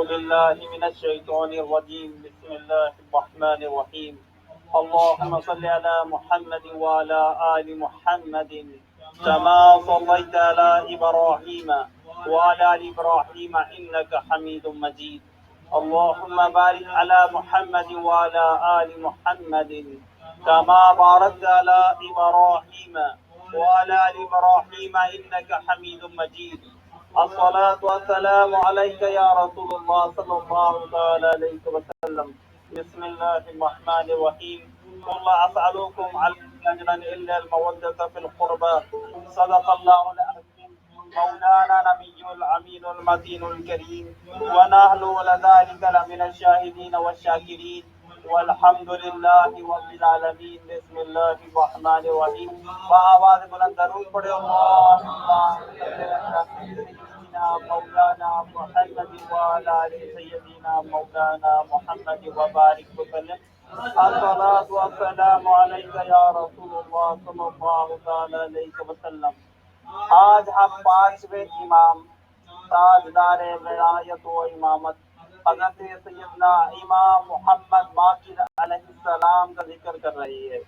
بالله من الشيطان الرجيم. بسم الله الرحمن الرحيم. اللهم صل على محمد وعلى آل محمد كما صليت على إبراهيم وعلى آل إبراهيم إنك حميد مجيد. اللهم بارك على محمد وعلى آل محمد كما باركت على إبراهيم وعلى آل إبراهيم إنك حميد مجيد. الصلاة والسلام عليك يا رسول الله صلى الله عليه وسلم. بسم الله الرحمن الرحيم. قل لا أسألكم عليه أجرا إلا المودة في القربى. صدق الله العظيم. مولانا نبي الأمين المتين الكريم، ونحن لذلك لمن الشاهدين والشاكرين، والحمد لله رب العالمین. بسم اللہ الرحمن الرحیم. بآواز بلند درود پڑھے. سیدنا مولانا محمد وعلی آل سیدنا مولانا محمد وبارک وسلم. الصلاۃ والسلام علیک یا رسول اللہ صلی اللہ تعالی علیہ وسلم. آج ہم پانچویں امام تاجدار ولایت و امامت حضرت سیدنا امام محمد باقر علیہ السلام کا ذکر کر رہی ہے.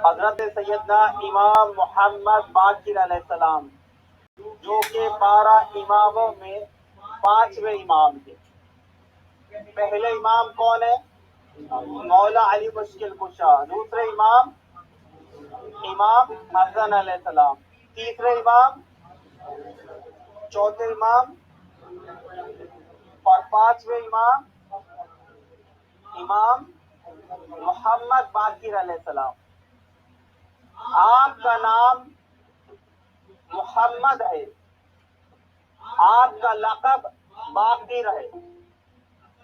حضرت سیدنا امام محمد باقر علیہ السلام جو کہ 12 اماموں میں 5ویں امام تھے. پہلے امام کون ہے؟ مولا علی مشکل کشا. دوسرے امام امام حسن علیہ السلام. تیسرے امام، چوتھے امام اور 5ویں امام امام محمد باقر علیہ السلام. آپ کا نام محمد ہے، آپ کا لقب باقر ہے.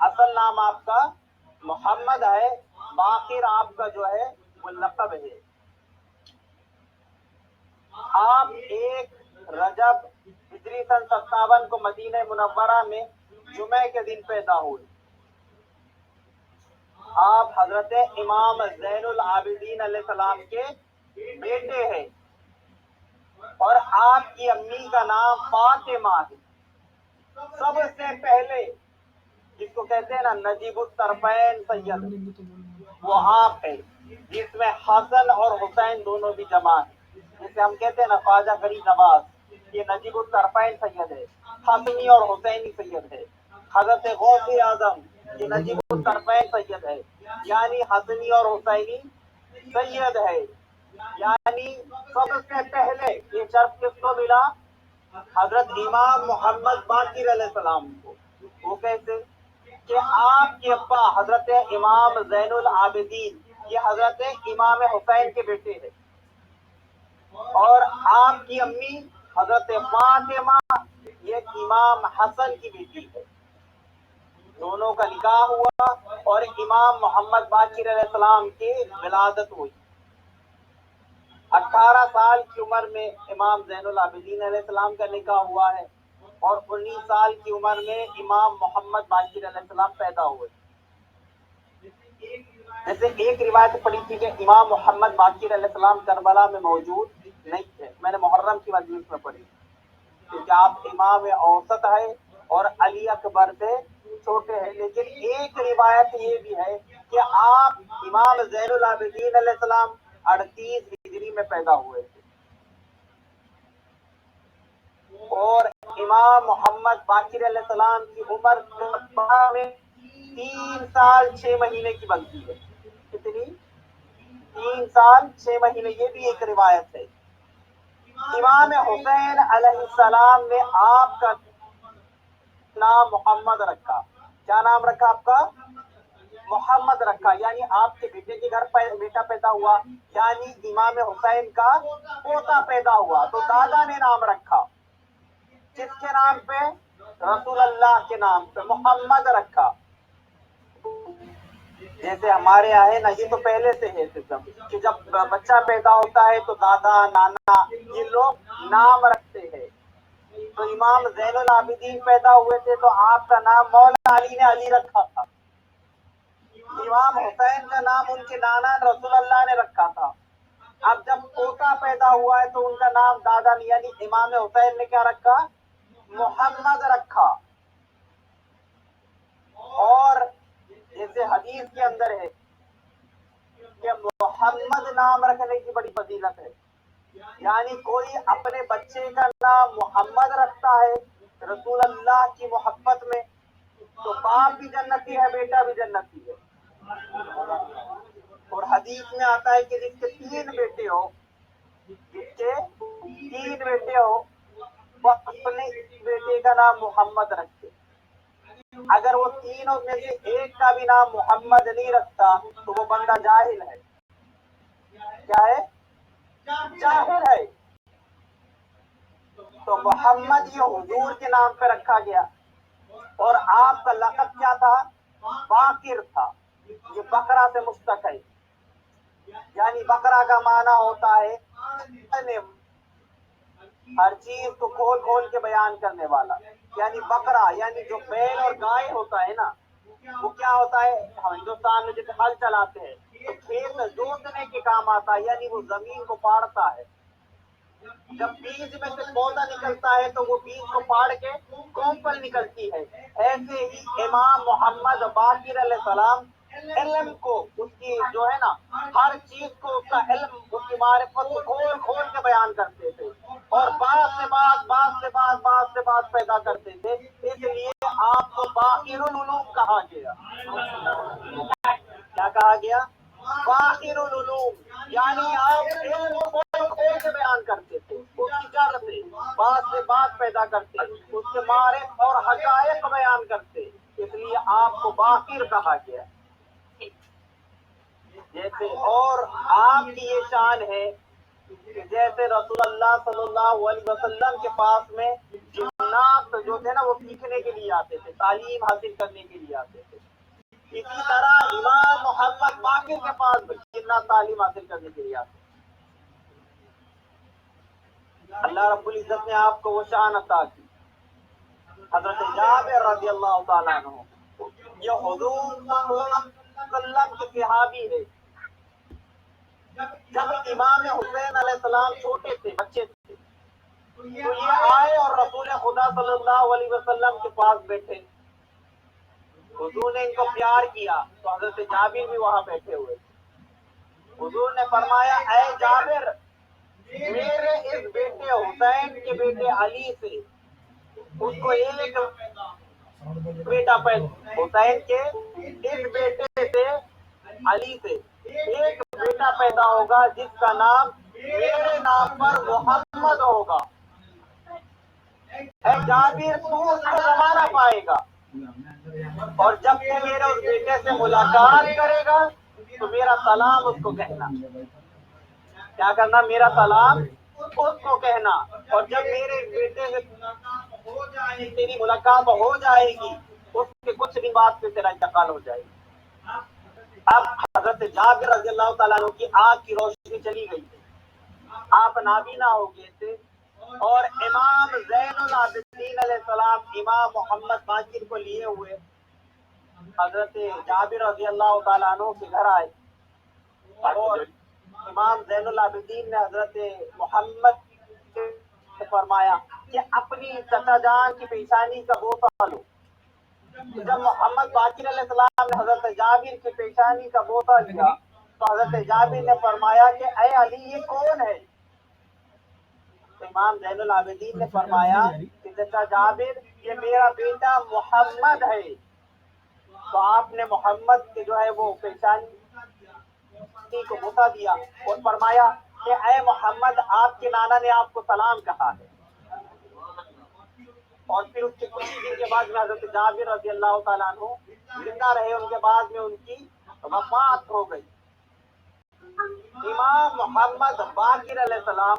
اصل نام آپ کا محمد ہے، باقر آپ کا جو ہے وہ لقب ہے. آپ 1 رجب ہجری سن 57 کو مدینہ منورہ میں جمعہ کے دن پیدا ہوئے. آپ حضرت امام زین العابدین علیہ السلام کے بیٹے ہیں اور آپ کی امی کا نام فاطمہ ہے. سب سے پہلے جس کو کہتے ہیں نا نجیب الطرفین سید، وہ آپ ہے جس میں حسن اور حسین دونوں بھی جمع ہیں. جسے ہم کہتے ہیں نا خواجہ فرید نواز، یہ نجیب الطرفین سید ہے، حسنی اور حسینی سید ہے. حضرت غوث اعظم یہ نجیب الطرفین سید ہے، یعنی حسنی اور حسینی سید ہے. یعنی سب سے پہلے یہ شرف کس کو ملا؟ حضرت امام محمد باقر علیہ السلام کو. وہ کیسے کہ آپ کے ابا حضرت امام زین العابدین یہ حضرت امام حسین کے بیٹے ہیں، اور آپ کی امی حضرت فاطمہ یہ امام حسن کی بیٹی ہے. دونوں کا نکاح ہوا اور امام محمد باقر علیہ السلام کی ولادت ہوئی. 18 سال کی عمر میں امام زین العابدین علیہ السلام کا نکاح ہوا ہے اور 19 سال کی عمر میں امام محمد باقر علیہ السلام پیدا ہوئے. جیسے ایک روایت پڑی تھی کہ امام محمد باقر علیہ السلام کربلا میں موجود نہیں تھے. میں نے محرم کی مجلس میں پڑھی کیونکہ آپ امام اوسط ہے اور علی اکبر سے چھوٹے ہیں. لیکن ایک روایت یہ بھی ہے کہ آپ امام زین العابدین علیہ السلام 38 ہجری میں پیدا ہوئے تھے اور امام محمد باقر علیہ السلام کی عمر میں 3 سال 6 مہینے کی بنتی ہے. کتنی؟ 3 سال 6 مہینے. یہ بھی ایک روایت ہے. امام حسین علیہ السلام نے آپ کا نام محمد رکھا. کیا نام رکھا آپ کا؟ محمد رکھا. یعنی آپ کے بیٹے کے گھر بیٹا پیدا ہوا، یعنی امام حسین کا پوتا پیدا ہوا. تو دادا نے نام رکھا کس کے نام پہ؟ رسول اللہ کے نام پہ محمد رکھا. جیسے ہمارے یہاں ہے نا، یہ تو پہلے سے ہے سسٹم کہ جب بچہ پیدا ہوتا ہے تو دادا نانا یہ لوگ نام رکھتے ہیں. تو امام زین العابدین پیدا ہوئے تھے تو آپ کا نام مولا علی نے علی رکھا تھا. امام حسین کا نام ان کے نانا رسول اللہ نے رکھا تھا. اب جب پوتا پیدا ہوا ہے تو ان کا نام دادا نے یعنی امام حسین نے کیا رکھا؟ محمد رکھا. اور جیسے حدیث کے اندر ہے کہ محمد نام رکھنے کی بڑی فضیلت ہے، یعنی کوئی اپنے بچے کا نام محمد رکھتا ہے رسول اللہ کی محبت میں تو باپ بھی جنتی ہے، بیٹا بھی جنتی ہے۔ اور حدیث میں آتا ہے کہ جس کے 3 بیٹے ہو، وہ اپنے بیٹے کا نام محمد رکھتے۔ اگر وہ تینوں میں سے ایک کا بھی نام محمد نہیں رکھتا تو وہ بندہ جاہل ہے۔ کیا ہے؟ جاہل ہے۔ تو محمد یہ حضور کے نام پہ رکھا گیا، اور آپ کا لقب کیا تھا؟ باقر تھا۔ یہ بقرہ سے مشتق ہے، یعنی بقرہ کا معنی ہوتا ہے ہر چیز کو کھول کھول کے بیان کرنے والا، یعنی بقرہ یعنی جو بیل اور گائے ہوتا ہے نا، وہ کیا ہوتا ہے؟ ہم ہندوستان میں جیسے ہل چلاتے ہیں تو کھیت جوتنے کے کام آتا ہے، یعنی وہ زمین کو پاڑتا ہے۔ جب بیج میں سے پودا نکلتا ہے تو وہ بیج کو پاڑ کے کومپل نکلتی ہے۔ ایسے ہی امام محمد باقر علیہ السلام علم کو، اس کی جو ہے نا ہر چیز کو، اس کا علم، اس کی معرفت کو کھول کھول کے بیان کرتے تھے، اور بات پیدا کرتے تھے۔ اس لیے آپ کو باقر العلوم کہا گیا۔ کیا کہا گیا؟ باقر العلوم، یعنی آپ علم کو کھول کھول کے بیان کرتے تھے، اس کی جڑ سے بات پیدا کرتے، اس کے معرفت اور حقائق بیان کرتے، اس لیے آپ کو باقر کہا گیا۔ جیسے اور آپ کی یہ شان ہے کہ جیسے رسول اللہ صلی اللہ علیہ وسلم کے پاس میں جنات جو تھے نا وہ سیکھنے کے لیے آتے تھے، تعلیم حاصل کرنے کے لیے آتے تھے، اسی طرح امام محمد باقر کے پاس بھی جنات تعلیم حاصل کرنے کے لیے آتے تھے۔ اللہ رب العزت نے آپ کو وہ شان عطا کی۔ حضرت جابر رضی اللہ تعالیٰ عنہ یہ حضور صلی اللہ علیہ وسلم کے صحابی ہے۔ جب امام حسین علیہ السلام چھوٹے تھے، بچے تھے، تو یہ آئے اور رسول خدا صلی اللہ علیہ وسلم کے پاس بیٹھے۔ حضور نے ان کو پیار کیا تو حضرت جابر بھی وہاں بیٹھے ہوئے تھے۔ حضور نے فرمایا، اے جابر، میرے اس بیٹے حسین کے بیٹے علی سے اس کو ایک بیٹا پیدا، حسین کے اس بیٹے سے علی سے ایک بیٹا پیدا ہوگا جس کا نام میرے نام پر محمد ہوگا۔ اے جابر، تو اس کو زمانہ پائے گا، اور جب تو میرے اس بیٹے سے ملاقات کرے گا تو میرا سلام اس کو کہنا۔ کیا کرنا؟ میرا سلام اس کو کہنا، اور جب میرے بیٹے سے تیری ملاقات ہو جائے گی اس کے کچھ دن بعد سے تیرا انتقال ہو جائے گا۔ اب حضرت جابر رضی اللہ تعالیٰ عنہ کی آنکھ کی روشنی چلی گئی تھی، آپ نابینا ہو گئے تھے، اور امام زین العابدین علیہ السلام امام محمد باقر کو لیے ہوئے حضرت جابر رضی اللہ تعالیٰ عنہ کے گھر آئے، اور امام زین العابدین نے حضرت محمد سے فرمایا کہ اپنی چچا جان کی پیشانی کا بوسہ لو۔ جب محمد باقر علیہ السلام نے حضرت جابر کی پیشانی کا بوسہ لیا تو حضرت جابر نے فرمایا کہ اے علی، یہ کون ہے؟ امام زین العابدین نے فرمایا کہ چچا جابر، یہ میرا بیٹا محمد ہے۔ تو آپ نے محمد کے جو ہے وہ پیشانی کو بوسہ دیا اور فرمایا کہ اے محمد، آپ کے نانا نے آپ کو سلام کہا ہے۔ اور پھر اس کے کچھ دن کے بعد میں حضرت جابر رضی اللہ تعالیٰ عنہ زندہ رہے، ان کے بعد میں ان کی وفات ہو گئی۔ امام محمد باقر علیہ السلام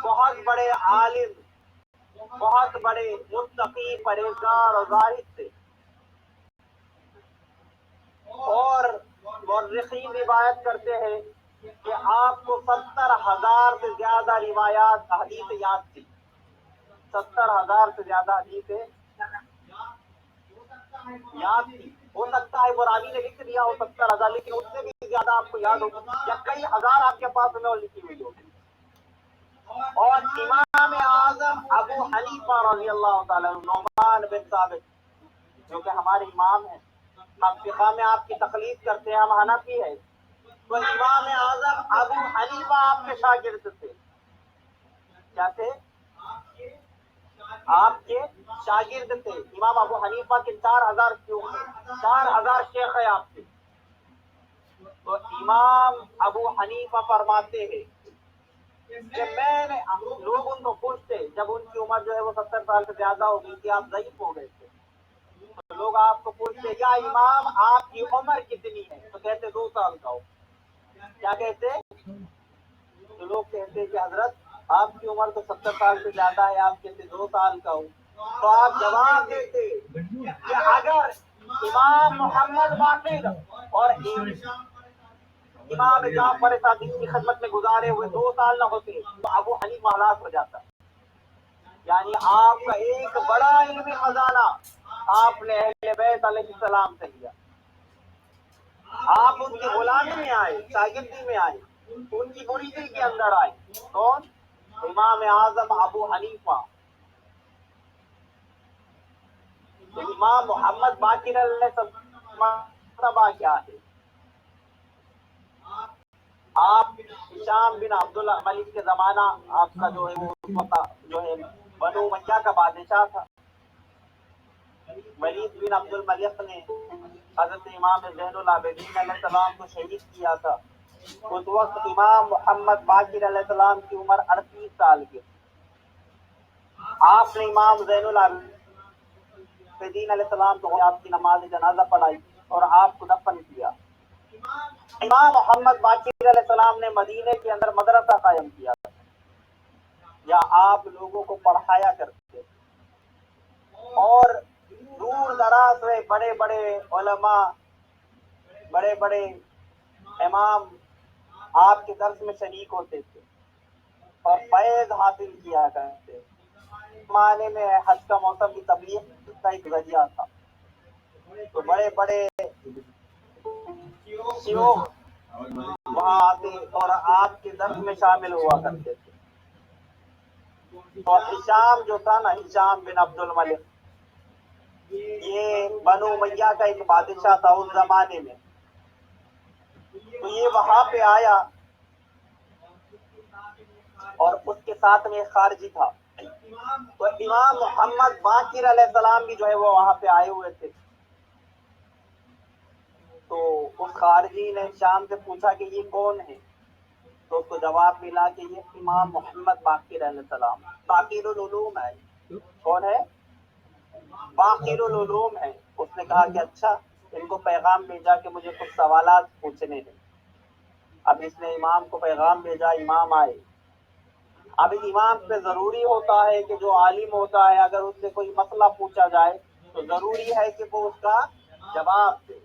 بہت بڑے عالم، بہت بڑے متقی، پرہیزگار اور زاہد تھے، اور مورخین روایت کرتے ہیں کہ آپ کو 70,000 سے زیادہ روایات حدیث یاد تھی۔ 70,000 سے زیادہ حدیثیں یاد تھی۔ ہو سکتا ہے وہ راوی نے لکھ دیا ہو 70,000، لیکن اس سے بھی زیادہ آپ کو یاد ہوگی، یا کئی ہزار آپ کے پاس میں لکھی ہوئی ہوگی۔ اور امام اعظم ابو حنیفہ رضی اللہ تعالیٰ، نعمان بن ثابت جو کہ ہمارے امام ہیں، ہم فقہ میں آپ کی تقلید کرتے ہیں، ہم حنفی ہیں، تو امام اعظم ابو حنیفہ آپ کے شاگرد تھے، کیا تھے؟ آپ کے شاگرد تھے۔ امام ابو حنیفہ کے 4000 شیخ ہیں آپ کے۔ تو امام ابو حنیفہ فرماتے ہیں کہ میں نے، لوگ ان کو پوچھتے جب ان کی عمر جو ہے وہ 70 سال سے زیادہ ہو گئی تھی، آپ ضعیف ہو گئے تھے، تو لوگ آپ کو پوچھتے یا امام آپ کی عمر کتنی ہے؟ تو کہتے 2 سال کا ہو۔ کیا کہتے؟ تو لوگ کہتے کہ حضرت آپ کی عمر تو 70 سال سے زیادہ ہے، آپ کہتے 2 سال کا ہو۔ تو آپ جواب دیتے کہ اگر امام محمد باقر اور امام جعفر صادق کی خدمت میں گزارے ہوئے 2 سال نہ ہوتے تو ابو حنیفہ ہلاک ہو جاتا۔ یعنی آپ کا ایک بڑا علمی خزانہ آپ نے اہل بیت علیہ السلام سے لیا، آپ ان کی غلامی میں آئے، شاگردی میں آئے، ان کی مریدی کے اندر آئے۔ کون؟ امام اعظم ابو حنیفہ۔ تو امام محمد باقر علیہ السلام کیا ہے؟ آپ ہشام بن عبد الملک کے زمانہ آپ کا جو ہے وہ جو ہے بنو امیہ کا بادشاہ تھا، ولید بن عبد الملک نے حضرت امام زین العابدین علیہ السلام کو شہید کیا تھا۔ اس وقت امام محمد باقر علیہ السلام کی عمر 38 سال کی۔ آپ نے امام زین العابدین علیہ السلام کو آپ کی نماز جنازہ پڑھائی اور آپ کو دفن کیا۔ امام محمد باقر علیہ السلام نے مدینے کے اندر مدرسہ قائم کیا تھا، یا آپ لوگوں کو پڑھایا کرتے، اور دور دراز سے بڑے بڑے علماء، بڑے بڑے امام آپ کے درس میں شریک ہوتے تھے اور فیض حاصل کیا کرتے۔ زمانے میں حج کا موسم کی تبلیغ کا ایک ذریعہ تھا، تو بڑے بڑے شیوخ وہاں آتے اور آپ کے درس میں شامل ہوا کرتے تھے۔ اور ہشام جو تھا نا، ہشام بن عبد الملک، یہ بنو امیہ کا ایک بادشاہ تھا اس زمانے میں، تو یہ وہاں پہ آیا اور اس کے ساتھ میں ایک خارجی تھا۔ تو امام محمد باقر علیہ السلام بھی جو ہے وہ وہاں پہ آئے ہوئے تھے۔ تو اس خارجی نے شام سے پوچھا کہ یہ کون ہے؟ تو اس کو جواب ملا کہ یہ امام محمد باقر علیہ السلام، باقر العلوم ہے۔ کون ہے؟ باقر العلوم ہے۔ اس نے کہا کہ اچھا، ان کو پیغام بھیجا کہ مجھے کچھ سوالات پوچھنے ہیں۔ اب اس نے امام کو پیغام بھیجا، امام آئے۔ اب امام پہ ضروری ہوتا ہے کہ جو عالم ہوتا ہے اگر اس سے کوئی مسئلہ پوچھا جائے تو ضروری ہے کہ وہ اس کا جواب دے۔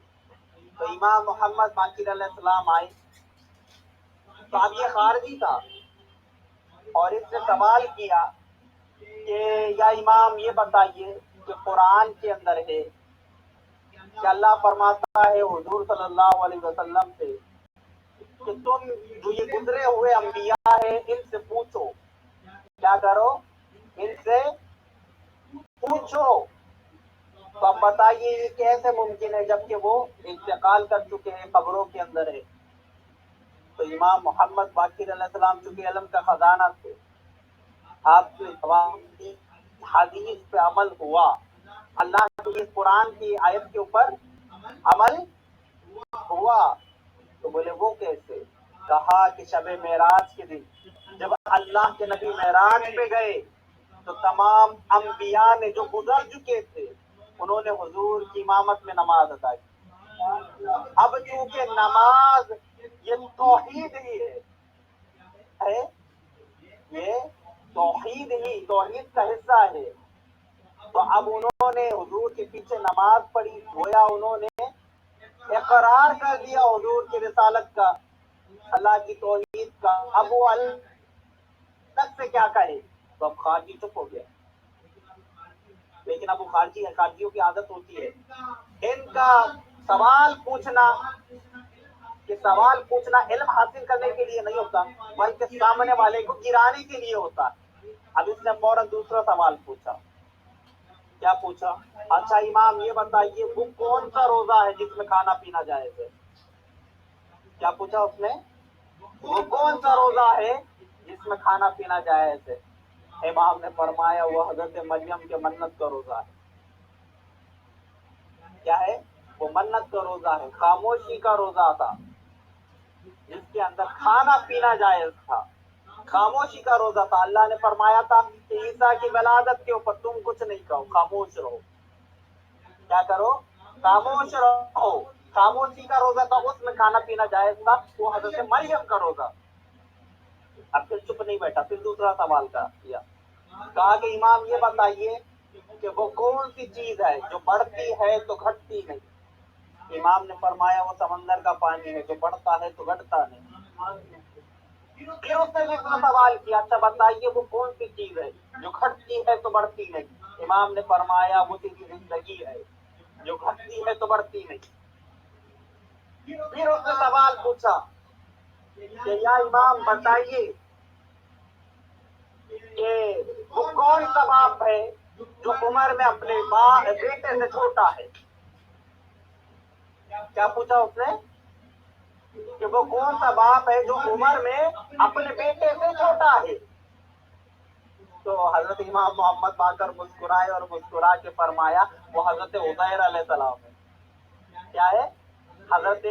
تو امام محمد باقر علیہ السلام آئے، تو اب یہ خارجی تھا اور اس سے سوال کیا کہ یا امام یہ بتائیے کہ قرآن کے اندر ہے کہ اللہ فرماتا ہے حضور صلی اللہ علیہ وسلم سے کہ تم جو یہ گزرے ہوئے انبیاء ہیں ان سے پوچھو، کیا کرو؟ ان سے پوچھو۔ تو اب بتائیے یہ کیسے ممکن ہے جبکہ وہ انتقال کر چکے ہیں، قبروں کے اندر ہے؟ تو امام محمد باقر علیہ السلام چونکہ علم کا خزانہ تھے، آپ کی حدیث پہ عمل ہوا، اللہ کی قرآن کی آیت کے اوپر عمل ہوا۔ تو بولے وہ کیسے؟ کہا کہ شب معراج کے دن جب اللہ کے نبی معراج پہ گئے تو تمام انبیاء نے جو گزر چکے تھے انہوں نے حضور کی امامت میں نماز ادا کی۔ اب چونکہ نماز یہ توحید ہی ہے، یہ توحید کا حصہ ہے، تو اب انہوں نے حضور کے پیچھے نماز پڑھی، گویا انہوں نے اقرار کر دیا حضور کی رسالت کا، اللہ کی توحید کا۔ اب وہ الگ سے کیا کہے؟ تو اب خارجی چپ ہو گیا۔ لیکن اب وہ خارجیوں کی عادت ہوتی ہے ان کا سوال پوچھنا، کہ سوال پوچھنا علم حاصل کرنے کے لیے نہیں ہوتا بلکہ سامنے والے کو گرانے کے لیے ہوتا۔ اب اس نے فوراً دوسرا سوال پوچھا کیا پوچھا؟ اچھا امام یہ بتائیے وہ کون سا روزہ ہے جس میں کھانا پینا جائز ہے؟ کیا پوچھا اس نے؟ وہ کون سا روزہ ہے جس میں کھانا پینا جائز ہے؟ امام نے فرمایا وہ حضرت مریم کے منت کا روزہ ہے۔ کیا ہے وہ؟ منت کا روزہ ہے، خاموشی کا روزہ تھا جس کے اندر کھانا پینا جائز تھا، خاموشی کا روزہ تھا۔ اللہ نے فرمایا تھا کہ عیسیٰ کی ولادت کے اوپر تم کچھ نہیں کہو، خاموش رہو۔ کیا کرو؟ خاموش رہو۔ خاموشی کا روزہ تھا، اس میں کھانا پینا جائز تھا، وہ حضرت مریم کا روزہ۔ اب پھر چپ نہیں بیٹھا، پھر دوسرا سوال کیا، کہا کہ امام یہ بتائیے کہ وہ کون سی چیز ہے جو بڑھتی ہے تو گھٹتی نہیں؟ امام نے فرمایا وہ سمندر کا پانی ہے جو بڑھتا ہے تو گھٹتا نہیں۔ پھر اس نے دوسرا سوال کیا، اچھا بتائیے وہ کون سی چیز ہے جو گھٹتی ہے تو بڑھتی نہیں؟ امام نے فرمایا وہ تیری زندگی ہے جو گھٹتی ہے تو بڑھتی نہیں۔ پھر اس نے سوال پوچھا کہ یا امام بتائیے کہ وہ کون سا باپ ہے جو عمر میں اپنے بیٹے سے چھوٹا ہے؟ کیا پوچھا اس نے؟ کہ وہ کون سا باپ ہے جو عمر میں اپنے بیٹے سے چھوٹا ہے؟ تو حضرت امام محمد آ کر مسکرائے اور مسکرا کے فرمایا وہ حضرت عزیر علیہ السلام ہے۔ کیا ہے؟ حضرت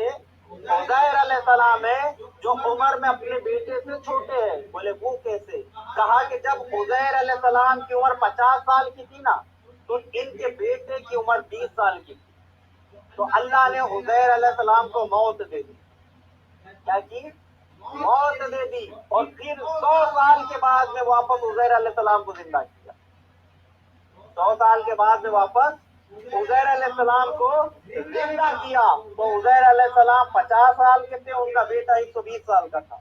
عزیر علیہ السلام ہے جو عمر میں اپنے بیٹے سے چھوٹے ہیں۔ بولے وہ کیسے؟ کہا کہ جب عزیر علیہ السلام کی عمر 50 سال کی تھی نا تو ان کے بیٹے کی عمر 20 سال کی تھی، تو اللہ نے عزیر علیہ السلام کو موت دے دی۔ کیا کی؟ موت دے دی، اور پھر 100 سال کے بعد میں واپس عزیر علیہ السلام کو زندہ کیا۔ 100 سال کے بعد میں واپس عزیر علیہ السلام کو زندہ کیا، تو عزیر علیہ السلام 50 سال کے تھے، ان کا بیٹا 120 سال کا تھا۔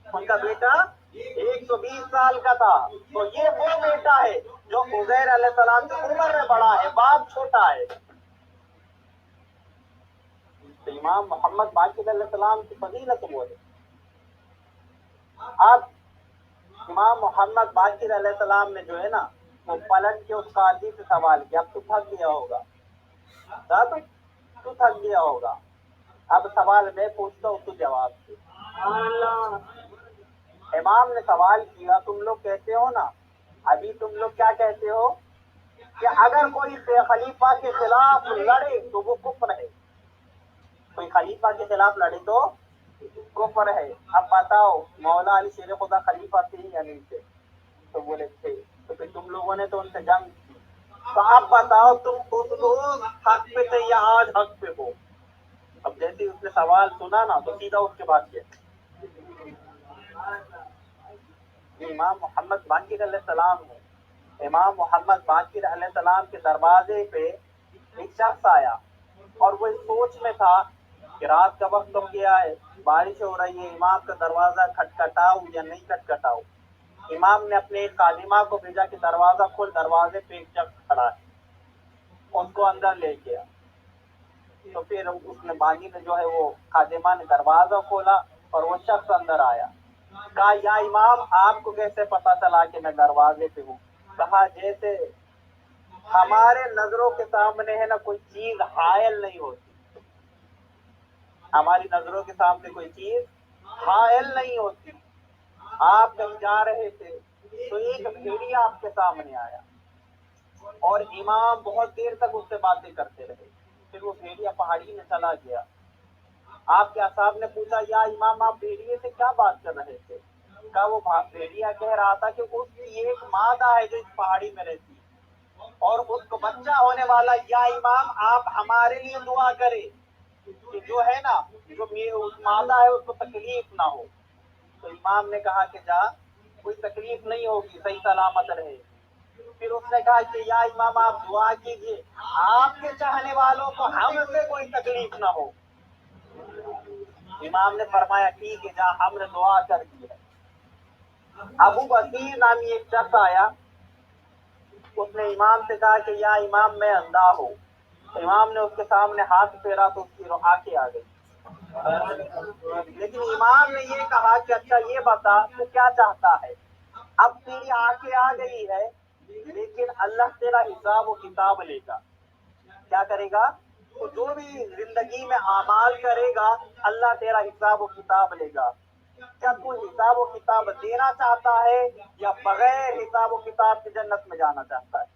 ان کا بیٹا 120 سال کا تھا، تو یہ وہ بیٹا ہے جو عزیر علیہ السلام سے عمر میں بڑا ہے، باپ چھوٹا ہے۔ تو امام محمد باقر علیہ السلام کی فضیلت وہ ہے۔ اب امام محمد باقر علیہ السلام نے جو ہے نا وہ پلٹ کے اس قاضی سے سوال کیا، اب تو تھک گیا ہوگا، اب تو تھک گیا ہوگا، اب سوال میں پوچھتا ہوں تو جواب دے۔ امام نے سوال کیا، تم لوگ کہتے ہو نا، ابھی تم لوگ کیا کہتے ہو کہ اگر کوئی خلیفہ کے خلاف لڑے تو وہ کفر ہے، کوئی خلیفہ کے خلاف لڑے تو کفر ہے۔ اب بتاؤ مولا علی شیر خدا خلیفہ تھے یا نہیں تھے؟ تو بولے تھے، تو پھر تم لوگوں نے تو ان سے جنگ کی، تو اب بتاؤ تم اس روز حق پہ تھے یا آج حق پہ ہو؟ اب جیسے اس نے سوال سنا نا تو سیدھا اس کے بعد کیا، امام محمد باقر علیہ السلام ہے۔ امام محمد باقر علیہ السلام کے دروازے پہ ایک شخص آیا اور وہ اس سوچ میں تھا کہ رات کا وقت ہو گیا ہے، بارش ہو رہی ہے، امام کا دروازہ کھٹکھٹاؤ یا نہیں کھٹکھٹاؤ؟ امام نے اپنے ایک خادمہ کو بھیجا کہ دروازہ کھول، دروازے پہ ایک شخص کھڑا ہے، اس کو اندر لے گیا۔ تو پھر اس نے باغی نے جو ہے وہ خادمہ نے دروازہ کھولا اور وہ شخص اندر آیا، کہا یا امام آپ کو کیسے پتا چلا کہ میں دروازے پہ ہوں؟ کہا جیسے ہمارے نظروں کے سامنے ہے نا کوئی چیز حائل نہیں ہوتی، ہماری نظروں کے سامنے کوئی چیز حائل نہیں ہوتی، آپ کہیں جا رہے تھے تو ایک بھیڑیا آپ کے سامنے آیا اور امام بہت دیر تک اس سے باتیں کرتے رہے، پھر وہ بھیڑیا پہاڑی میں چلا گیا۔ آپ کے اصحاب نے پوچھا یا امام آپ بھیڑیے سے کیا بات کر رہے تھے؟ کہا وہ بھیڑیا کہہ رہا تھا کہ اس کی ایک مادہ ہے جو اس پہاڑی میں رہتی ہے اور اس کو بچہ ہونے والا، یا امام آپ ہمارے لیے دعا کریں کہ جو ہے نا جو اس مادہ ہے اس کو تکلیف نہ ہو۔ تو امام نے کہا کہ جا کوئی تکلیف نہیں ہوگی، صحیح سلامت رہے۔ پھر اس نے کہا کہ یا امام آپ دعا کیجئے آپ کے چاہنے والوں کو ہم سے کوئی تکلیف نہ ہو۔ امام نے فرمایا ٹھیک ہے جا، ہم نے دعا کر دی ہے۔ ابو بصیر نامی ایک شخص آیا، اس نے امام سے کہا کہ یا امام میں اندھا ہوں۔ امام نے اس کے سامنے ہاتھ پھیرا تو اس کی آنکھیں آ گئی، لیکن امام نے یہ کہا کہ اچھا یہ بتا تو کیا چاہتا ہے؟ اب تیری آنکھیں آ گئی ہے لیکن اللہ تیرا حساب و کتاب لے گا. کیا کرے گا؟ تو جو بھی زندگی میں اعمال کرے گا اللہ تیرا حساب و کتاب لے گا. کیا تو حساب و کتاب دینا چاہتا ہے یا بغیر حساب و کتاب کی جنت میں جانا چاہتا ہے؟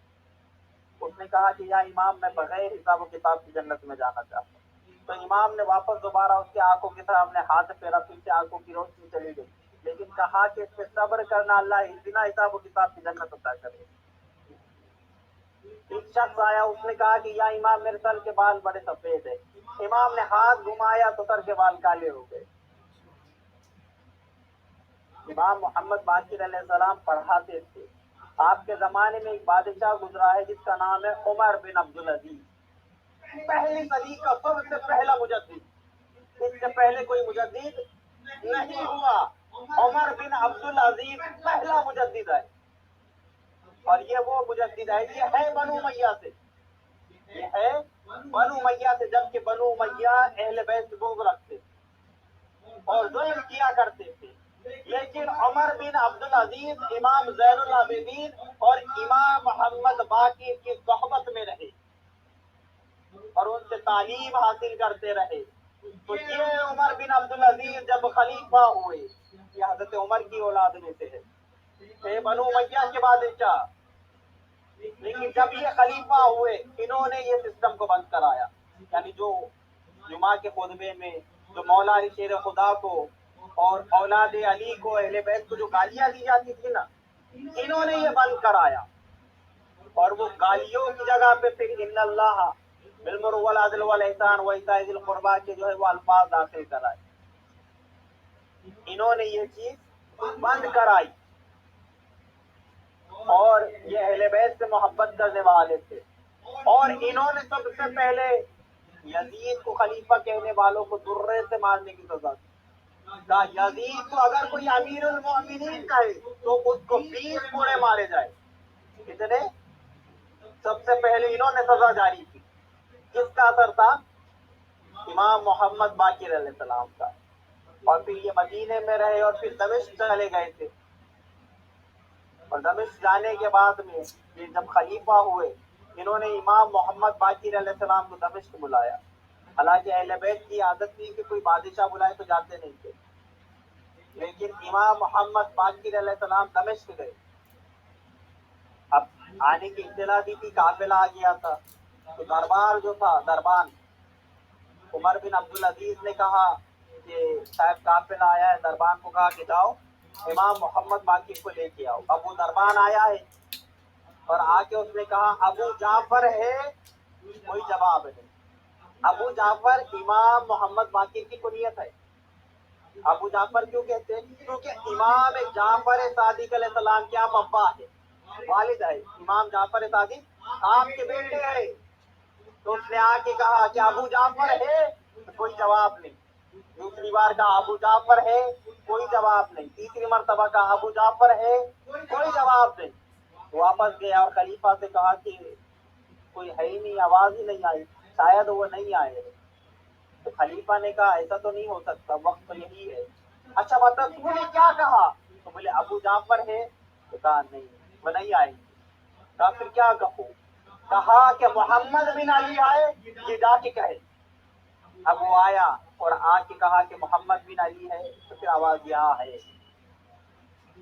اس نے کہا کہ یا امام میں بغیر حساب و کتاب کی جنت میں جانا چاہتا ہوں. تو امام نے واپس دوبارہ اس کی آنکھوں کے سامنے ہاتھ پھیرا، پھر سے آنکھوں کی روشنی چلی گئی، لیکن کہا کہ اس پہ صبر کرنا، اللہ بنا حساب و کتاب کی جنت عطا کرے. ایک شخص آیا، اس نے کہا کہ یا امام میرے سر کے بال بڑے سفید ہیں. امام نے ہاتھ گھمایا تو سر کے بال کالے ہو گئے. امام محمد باقر علیہ السلام پڑھاتے تھے. آپ کے زمانے میں ایک بادشاہ گزرا ہے جس کا نام ہے عمر بن عبدالعزیز. پہلی صدی کا سب سے پہلا مجدد. اس سے پہلے کوئی مجدد نہیں ہوا. عمر بن عبدالعزیز پہلا مجدد ہے، اور یہ وہ مجدد ہے، یہ ہے بنو امیہ سے، یہ ہے بنو امیہ سے، جبکہ بنو امیہ اہل بیت سے بغض رکھتے اور ظلم کیا کرتے تھے. لیکن عمر بن عبدالعزیز امام زین العابدین اور امام محمد باقر کی صحبت میں رہے اور ان سے تعلیم حاصل کرتے رہے. تو یہ عمر بن عبدالعزیز جب خلیفہ ہوئے، یہ حضرت عمر کی اولاد میں سے ہے، تھے بنو امیہ کے بادشاہ. لیکن جب یہ خلیفہ ہوئے انہوں نے یہ سسٹم کو بند کرایا. یعنی جو جمعہ کے خطبے میں جو مولا علی شیر خدا کو اور اولاد علی کو، اہل بیت کو جو گالیاں دی جاتی تھی نا، انہوں نے یہ بند کرایا. اور وہ گالیوں کی جگہ پہ پھر ان اللہ بالبر والعدل والاحسان وایتاء ذی القربی کے جو ہے وہ الفاظ داخل کرائے. انہوں نے یہ چیز بند کرائی، اور یہ اہل بیت سے محبت کرنے والے تھے. اور انہوں نے سب سے پہلے یزید کو خلیفہ کہنے والوں کو درے سے مارنے کی سزا دی. کہا یزید کو اگر کوئی امیر المؤمنین کہے تو اس کو 20 کوڑے مارے جائے. کتنے؟ سب سے پہلے انہوں نے سزا جاری کی. کس کا اثر تھا؟ امام محمد باقر علیہ السلام کا. اور پھر یہ مدینے میں رہے اور پھر دمشق چلے گئے تھے. اور دمشق جانے کے بعد میں یہ جب خلیفہ ہوئے انہوں نے امام محمد باقر علیہ السلام کو دمشق بلایا. حالانکہ اہل بیت کی عادت تھی کہ کوئی بادشاہ بلائے تو جاتے نہیں تھے، لیکن امام محمد باقر علیہ السلام دمشق گئے. اب آنے کی اطلاع دی تھی، قافلہ آ گیا تھا. تو دربار جو تھا، دربان عمر بن عبدالعزیز نے کہا کہ صاحب قافلہ آیا ہے. دربان کو کہا کہ جاؤ امام محمد باقر کو لے کے آؤ. اب وہ دربان آیا ہے اور آ کے اس نے کہا ابو جعفر ہے، کوئی جواب نہیں. ابو جعفر امام محمد باقر کی کنیت ہے. ابو جعفر کیوں کہتے ہیں؟ کیونکہ امام جعفر صادق علیہ السلام کے آپ ابا ہے، والد ہے. امام جعفر صادق آپ کے بیٹے ہیں. تو اس نے آ کے کہا کہ ابو جعفر ہے، کوئی جواب نہیں. دوسری بار کہا ابو جعفر ہے، کوئی جواب نہیں. تیسری مرتبہ کہا ابو جعفر ہے، کوئی جواب نہیں. واپس گیا اور خلیفہ سے کہا کہ کوئی ہے ہی نہیں، آواز ہی نہیں آئی، شاید وہ نہیں آئے. تو خلیفہ نے کہا ایسا تو نہیں ہو سکتا، وقت تو یہی ہے. اچھا بتا تو نے کیا کہا؟ تو بولے ابو جعفر ہے. تو کہا نہیں، وہ نہیں آئے. کہا پھر کیا کہو؟ کہا کہ محمد بن علی آئے، یہ جا کے کہے. اب وہ آیا اور آ کے کہا کہ محمد بن علی ہے. تو پھر آواز یہاں ہے.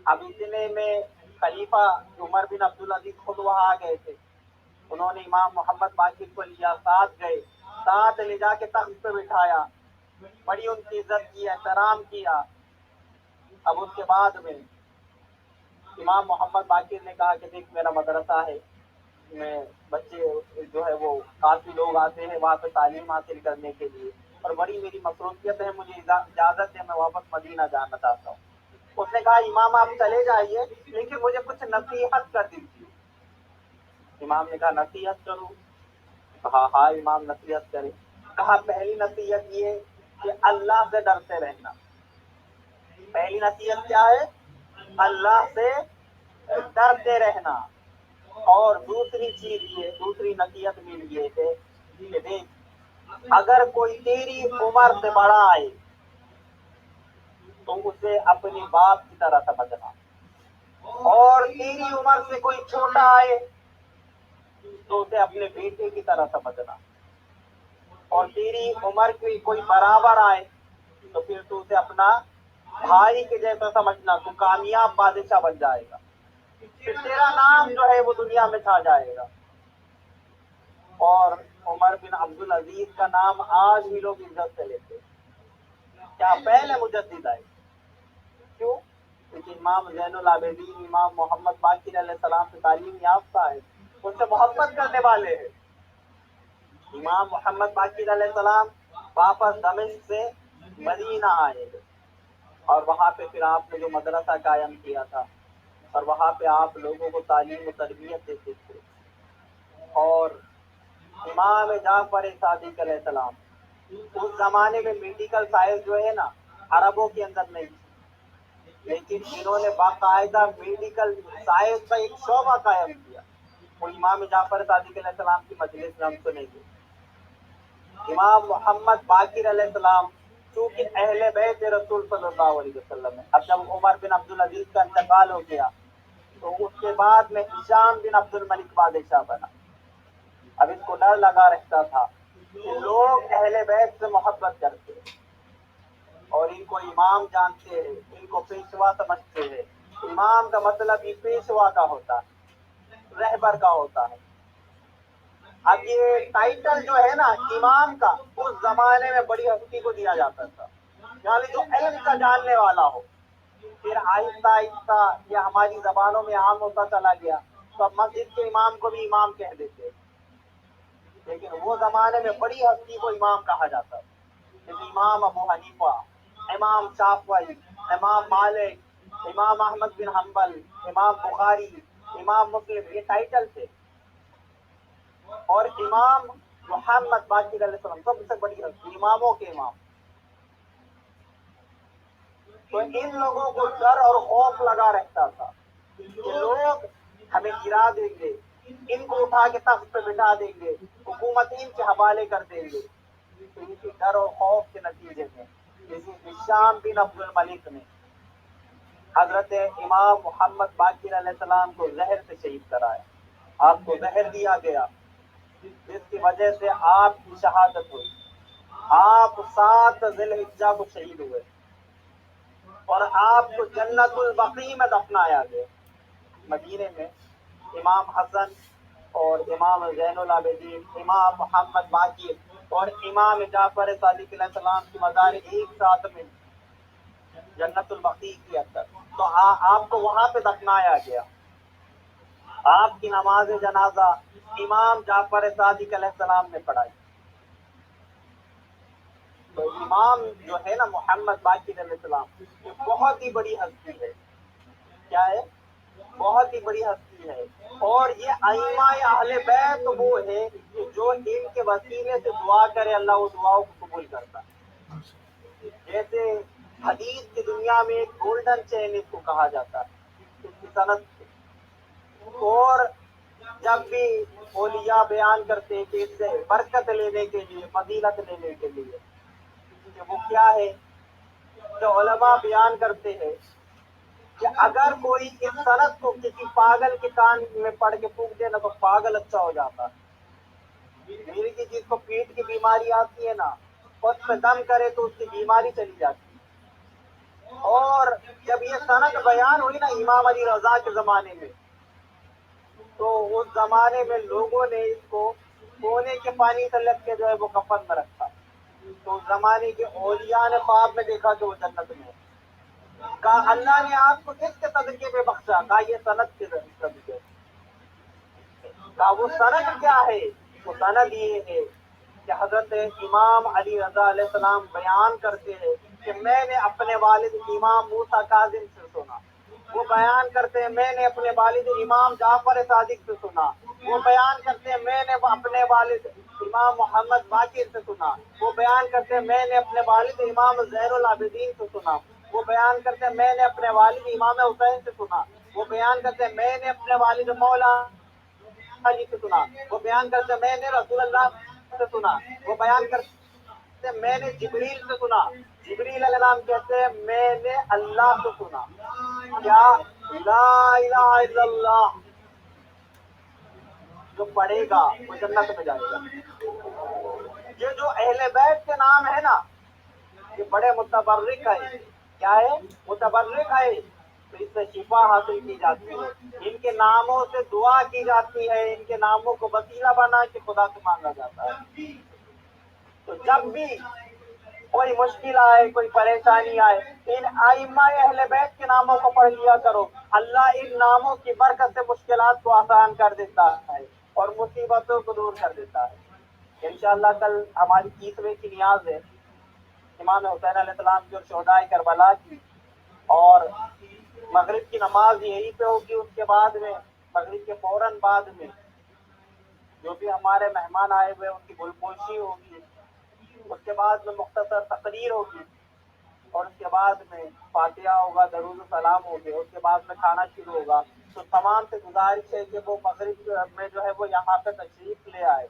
اب اتنے میں خلیفہ عمر بن عبدالعزیز خود وہاں آ گئے تھے. انہوں نے امام محمد باقر کو لیا، ساتھ گئے، ساتھ لے جا کے تخت پہ بٹھایا، بڑی ان کی عزت کی، احترام کیا. اب اس کے بعد میں امام محمد باقر نے کہا کہ دیکھ میرا مدرسہ ہے، میں بچے جو ہے وہ کافی لوگ آتے ہیں وہاں پہ تعلیم حاصل کرنے کے لیے، اور بڑی میری مصروفیت ہے، مجھے اجازت ہے، میں واپس مدینہ جانا چاہتا ہوں. اس نے کہا امام آپ چلے جائیے لیکن مجھے کچھ نصیحت کر دیجیے. امام نے کہا نصیحت کروں؟ کہا ہاں امام نصیحت کرے. کہا پہلی نصیحت یہ کہ اللہ سے ڈرتے رہنا. پہلی نصیحت کیا ہے؟ اللہ سے ڈرتے رہنا. اور دوسری چیز یہ، دوسری نصیحت میری یہ ہے کہ دیکھ اگر کوئی تیری عمر سے بڑا آئے تو اسے اپنی باپ کی طرح سمجھنا، اور تیری عمر سے کوئی چھوٹا آئے تو اسے اپنے بیٹے کی طرح سمجھنا، اور تیری عمر کی کوئی برابر آئے تو پھر تو اسے اپنا بھائی کے جیسا سمجھنا، تو کامیاب بادشاہ بن جائے گا، پھر تیرا نام جو ہے وہ دنیا میں چھا جائے گا۔ اور عمر بن عبدالعزیز کا نام آج بھی لوگ عزت سے لیتے ہیں، کیا پہلے مجدد آئے، کیوں؟ کیونکہ امام زین العابدین امام محمد باقر علیہ السلام سے تعلیم یافتہ ہے، ان سے محبت کرنے والے ہیں۔ امام محمد باقر علیہ السلام واپس دمشق سے مدینہ آئے اور وہاں پہ پھر آپ نے جو مدرسہ قائم کیا تھا اور وہاں پہ آپ لوگوں کو تعلیم و تربیت دیتے تھے، اور امام جعفر صادق علیہ السلام، اس زمانے میں میڈیکل سائنس جو ہے نا عربوں کے اندر نہیں تھی، لیکن انہوں نے باقاعدہ میڈیکل سائنس کا ایک شعبہ قائم کیا، وہ امام جعفر صادق علیہ السلام کی مجلس میں ہم سنیں گے۔ امام محمد باقر علیہ السلام چونکہ اہل بیت رسول صلی اللہ علیہ وسلم ہے، اب جب عمر بن عبدالعزیز کا انتقال ہو گیا تو اس کے بعد میں ہشام بن عبد الملک بادشاہ بنا۔ اب اس کو ڈر لگا رہتا تھا کہ لوگ اہل بیت سے محبت کرتے ہیں اور ان کو امام جانتے ہیں، ان کو پیشوا سمجھتے ہیں۔ امام کا مطلب ہی پیشوا کا ہوتا ہے، رہبر کا ہوتا ہے۔ اب یہ ٹائٹل جو ہے نا امام کا اس زمانے میں بڑی ہستی کو دیا جاتا تھا، یعنی جو علم کا جاننے والا ہو۔ پھر آہستہ آہستہ یہ ہماری زبانوں میں عام ہوتا چلا گیا، تو اب مسجد کے امام کو بھی امام کہہ دیتے، لیکن وہ زمانے میں بڑی ہستی کو امام کہا جاتا تھا، جیسے امام ابو حنیفہ، امام شافعی، امام مالک، امام احمد بن حنبل، امام بخاری، امام مسلم، یہ ٹائٹل تھے۔ اور امام محمد باقر علیہ السلام سب سے بڑی ہستی، اماموں کے امام۔ تو ان لوگوں کو ڈر اور خوف لگا رہتا تھا کہ لوگ ہمیں گرا دیں گے، ان کو اٹھا کے تخت پہ بٹھا دیں گے، حکومت ان کے حوالے کر دیں گے۔ تو ان کے ڈر اور خوف کے نتیجے میں ہشام بن عبد الملک نے حضرت امام محمد باقر علیہ السلام کو زہر سے شہید کرایا، آپ کو زہر دیا گیا، جس کی وجہ سے آپ کی شہادت ہوئی۔ آپ 7 ذی الحجہ کو شہید ہوئے اور آپ کو جنت البقیع میں دفنایا گیا۔ مدینے میں امام حسن اور امام زین العابدین، امام محمد باقر اور امام جعفر صادق علیہ السلام کی مزار ایک ساتھ میں جنت البقیع کے اندر، تو آپ کو وہاں پہ دفنایا گیا۔ آپ کی نماز جنازہ امام جعفر صادق علیہ السلام نے پڑھائی۔ تو امام جو ہے نا محمد باقر علیہ السلام، یہ بہت ہی بڑی ہستی ہے۔ کیا ہے؟ بہت ہی بڑی ہستی ہے۔ اور یہ ائمہ اہل بیت وہ ہے کہ جو ان کے وسیلے سے دعا کرے اللہ وہ دعاؤں کو قبول کرتا ہے۔ جیسے حدیث کی دنیا میں ایک گولڈن چین اس کو کہا جاتا ہے، اس کی صنعت سے۔ اور جب بھی اولیاء بیان کرتے کہ اس سے برکت لینے کے لیے، فضیلت لینے کے لیے، کہ وہ کیا ہے، جو علماء بیان کرتے ہیں کہ اگر کوئی اس صنعت کو کسی پاگل کے کان میں پڑھ کے پھونک دے نا تو پاگل اچھا ہو جاتا ہے۔ میری کی جس کو پیٹ کی بیماری آتی ہے نا، اس پہ دم کرے تو اس کی بیماری چلی جاتی ہے۔ اور جب یہ صنعت بیان ہوئی نا امام علی رضا کے زمانے میں، تو اس زمانے میں لوگوں نے اس کو سونے کے پانی سے لگ کے جو ہے وہ کفن میں رکھا، تو اس زمانے کے اولیاء نے خواب میں دیکھا کہ وہ جنت میں ہے۔ کہا اللہ نے آپ کو کس کے صدقے میں بخشا؟ کہا یہ سند کے صدقے۔ کہا وہ سند کیا ہے؟ وہ سند یہ ہے کہ حضرت امام علی رضا علیہ السلام بیان کرتے ہیں کہ میں نے اپنے والد امام موسیٰ کاظم سے سنا، وہ بیان کرتے ہیں میں نے اپنے والد امام جعفر صادق سے سنا، وہ بیان کرتے ہیں میں نے اپنے والد امام محمد باقر سے سنا، وہ بیان کرتے ہیں میں نے اپنے والد امام زین العابدین سے سنا، وہ بیان کرتے ہیں میں نے اپنے والد امام حسین سے سنا، وہ بیان کرتے ہیں میں نے اپنے والد مولا علی سے سنا، وہ بیان کرتے ہیں میں نے رسول اللہ سے سنا، وہ بیان کرتے میں نے جبریل سے سنا. جبریل علیہ السلام کہتے ہیں میں نے اللہ سے سنا. کیا؟ لا الہ الا اللہ جو پڑھے گا وہ جنت میں جائے گا. یہ جو اہل بیت کے نام ہے نا یہ بڑے متبرک ہے. کیا ہے؟ متبرک ہے. تو اس سے شفا حاصل کی جاتی ہے. ان کے ناموں سے دعا کی جاتی ہے. ان کے ناموں کو وسیلہ بنا کے خدا سے مانگا جاتا ہے. تو جب بھی کوئی مشکل آئے کوئی پریشانی آئے ان ائمہ اہل بیت کے ناموں کو پڑھ لیا کرو. اللہ ان ناموں کی برکت سے مشکلات کو آسان کر دیتا ہے اور مصیبتوں کو دور کر دیتا ہے. انشاءاللہ کل ہماری 30ویں کی نیاز ہے امام حسین علیہ السلام کی اور شہدائے کربلا کی, اور مغرب کی نماز یہی پہ ہوگی. اس کے بعد میں مغرب کے فوراً بعد میں جو بھی ہمارے مہمان آئے ہوئے ان کی گلپوشی ہوگی. اس کے بعد میں مختصر تقریر ہوگی اور اس کے بعد میں فاتحہ ہوگا, درود السلام ہوگی. اس کے بعد میں کھانا شروع ہوگا. تو تمام سے گزارش ہے کہ وہ مغرب میں جو ہے وہ یہاں پہ تشریف لے آئے.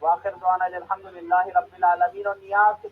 واخر دعوانا الحمدللہ رب العالمین. اور نیاز